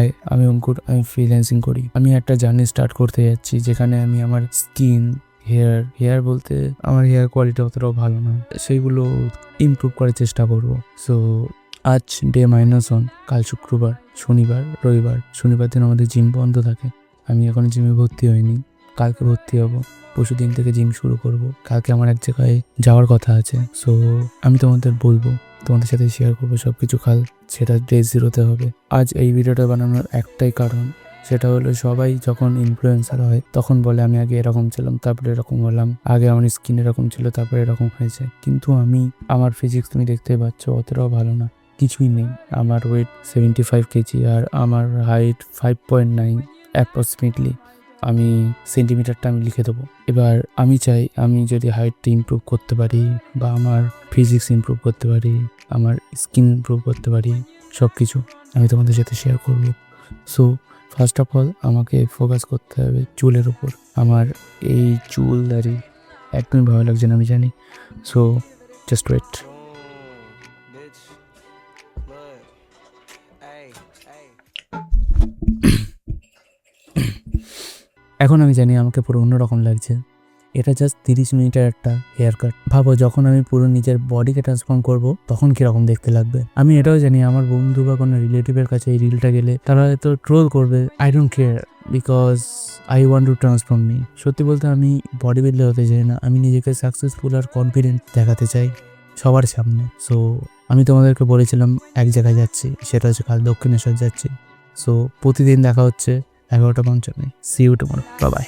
High, আমি অঙ্কুর। আমি freelancing করি। আমি একটা জার্নি স্টার্ট করতে যাচ্ছি যেখানে আমি আমার স্কিন, হেয়ার বলতে আমার হেয়ার কোয়ালিটি অতটাও ভালো না, সেইগুলো ইমপ্রুভ করার চেষ্টা করব। সো আজ ডে -1, কাল শুক্রবার, শনিবার, রবিবার। শনিবার দিন আমাদের জিম বন্ধ থাকে। আমি এখন জিমে ভর্তি হইনি, কালকে ভর্তি হব। পরশু দিন থেকে জিম শুরু করব। কালকে আমার এক জায়গায় যাওয়ার কথা আছে। সো আমি তোমাদের বলবো, তোমাদের সাথে শেয়ার করবো সব কিছু। কাল সেটা ডে 0-তে হবে। আজ এই ভিডিওটা বানানোর একটাই কারণ, সেটা হলো সবাই যখন ইনফ্লুয়েন্সার হয় তখন বলে আমি আগে এরকম ছিলাম, তারপরে এরকম হলাম, আগে আমার স্কিন এরকম ছিল, তারপরে এরকম হয়েছে। কিন্তু আমার ফিজিক্স তুমি দেখতে পাচ্ছ, অতটাও ভালো না, কিছুই নেই। আমার ওয়েট 75 কেজি আর আমার হাইট 5.9 অ্যাপ্রক্সিমেটলি। আমি সেন্টিমিটারটা আমি লিখে দেবো। এবার আমি চাই আমি যদি হাইটটা ইমপ্রুভ করতে পারি, বা আমার ফিজিক্স ইমপ্রুভ করতে পারি, আমার স্কিন ইমপ্রুভ করতে পারি, সব কিছু আমি তোমাদের সাথে শেয়ার করব। সো ফার্স্ট অফ অল আমাকে ফোকাস করতে হবে চুলের উপর। আমার এই চুল দাড়ি একদমই ভালো লাগছে না, আমি জানি। So just wait. এখন আমি জানি আমাকে পুরো অন্যরকম লাগছে। এটা জাস্ট 30 মিনিটের একটা হেয়ার কাট। ভাবো যখন আমি পুরো নিজের বডিকে ট্রান্সফর্ম করব তখন কিরকম দেখতে লাগবে। আমি এটাও জানি আমার বন্ধু বা কোনো রিলেটিভের কাছে এই রিলটা গেলে তারা হয়তো ট্রোল করবে। I don't care, because I want to transform me. সত্যি বলতে আমি বডি বিল্ডার হতে চাই না, আমি নিজেকে সাকসেসফুল আর কনফিডেন্ট দেখাতে চাই সবার সামনে। সো আমি তোমাদেরকে বলেছিলাম এক জায়গায় যাচ্ছি, সেটা হচ্ছে কাল দক্ষিণেশ্বর যাচ্ছি। সো প্রতিদিন দেখা হচ্ছে 11:55। See you tomorrow, bye by.